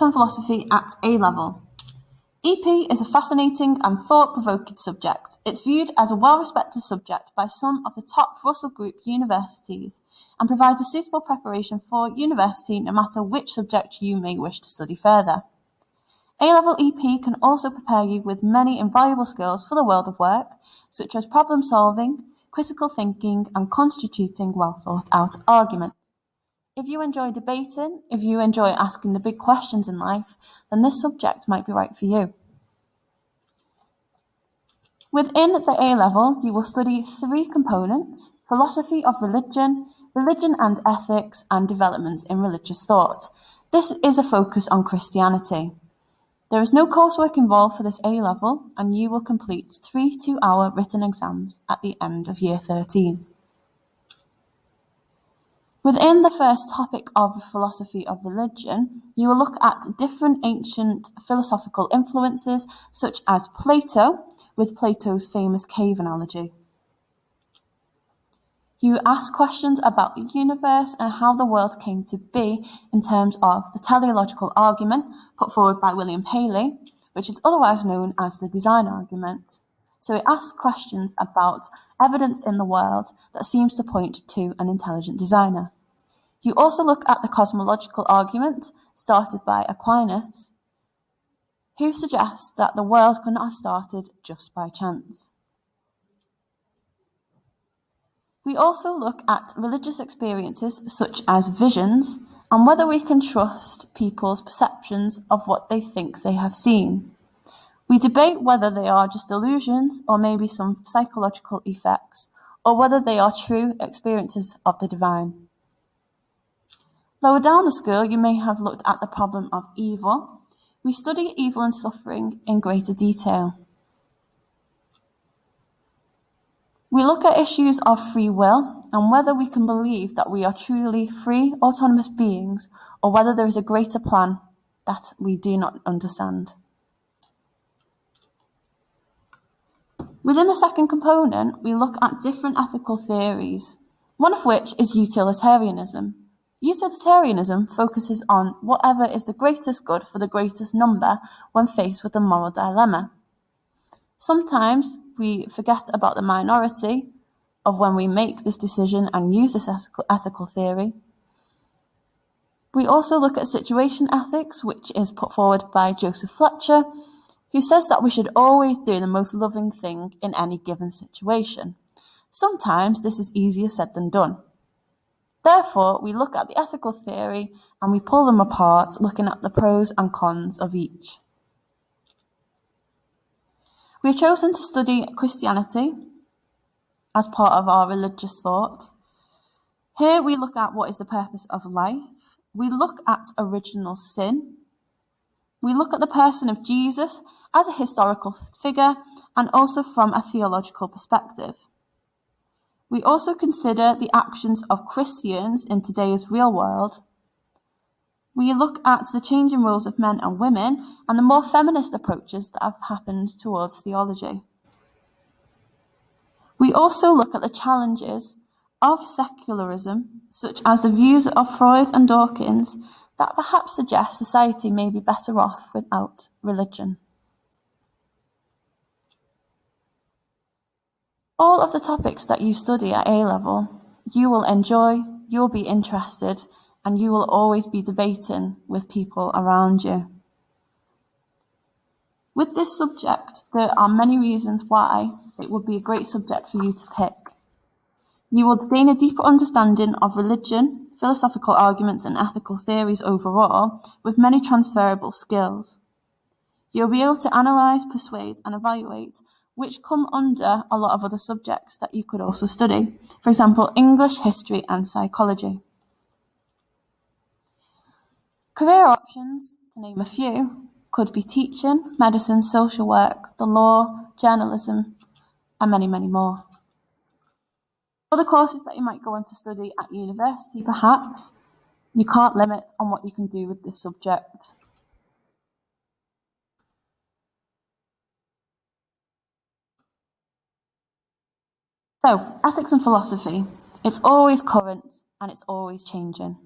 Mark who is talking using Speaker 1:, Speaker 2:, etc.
Speaker 1: and Philosophy at A-level. EP is a fascinating and thought-provoking subject. It's viewed as a well-respected subject by some of the top Russell Group universities and provides a suitable preparation for university no matter which subject you may wish to study further. A-level EP can also prepare you with many invaluable skills for the world of work, such as problem-solving, critical thinking, and constituting well-thought-out arguments. If you enjoy debating, if you enjoy asking the big questions in life, then this subject might be right for you. Within the A-level, you will study 3 components: philosophy of religion, religion and ethics, and developments in religious thought. This is a focus on Christianity. There is no coursework involved for this A-level, and you will complete 3 2-hour written exams at the end of year 13. Within the first topic of philosophy of religion, you will look at different ancient philosophical influences, such as Plato, with Plato's famous cave analogy. You ask questions about the universe and how the world came to be in terms of the teleological argument put forward by William Paley, which is otherwise known as the design argument. So it asks questions about evidence in the world that seems to point to an intelligent designer. You also look at the cosmological argument started by Aquinas, who suggests that the world could not have started just by chance. We also look at religious experiences such as visions and whether we can trust people's perceptions of what they think they have seen. We debate whether they are just illusions or maybe some psychological effects, or whether they are true experiences of the divine. Lower down the scale, you may have looked at the problem of evil. We study evil and suffering in greater detail. We look at issues of free will and whether we can believe that we are truly free, autonomous beings, or whether there is a greater plan that we do not understand. Within the second component, we look at different ethical theories, one of which is utilitarianism. Utilitarianism focuses on whatever is the greatest good for the greatest number when faced with a moral dilemma. Sometimes we forget about the minority of when we make this decision and use this ethical theory. We also look at situation ethics, which is put forward by Joseph Fletcher, who says that we should always do the most loving thing in any given situation. Sometimes this is easier said than done. Therefore, we look at the ethical theory and we pull them apart, looking at the pros and cons of each. We have chosen to study Christianity as part of our religious thought. Here we look at what is the purpose of life. We look at original sin. We look at the person of Jesus as a historical figure and also from a theological perspective. We also consider the actions of Christians in today's real world. We look at the changing roles of men and women and the more feminist approaches that have happened towards theology. We also look at the challenges of secularism, such as the views of Freud and Dawkins, that perhaps suggest society may be better off without religion. All of the topics that you study at A-level, you will enjoy, you'll be interested, and you will always be debating with people around you. With this subject, there are many reasons why it would be a great subject for you to pick. You will gain a deeper understanding of religion, philosophical arguments, and ethical theories overall, with many transferable skills. You'll be able to analyse, persuade, and evaluate, which come under a lot of other subjects that you could also study, for example, English, history, and psychology. Career options, to name a few, could be teaching, medicine, social work, the law, journalism, and many, many more. Other courses that you might go on to study at university, perhaps, you can't limit on what you can do with this subject. So, ethics and philosophy, it's always current and it's always changing.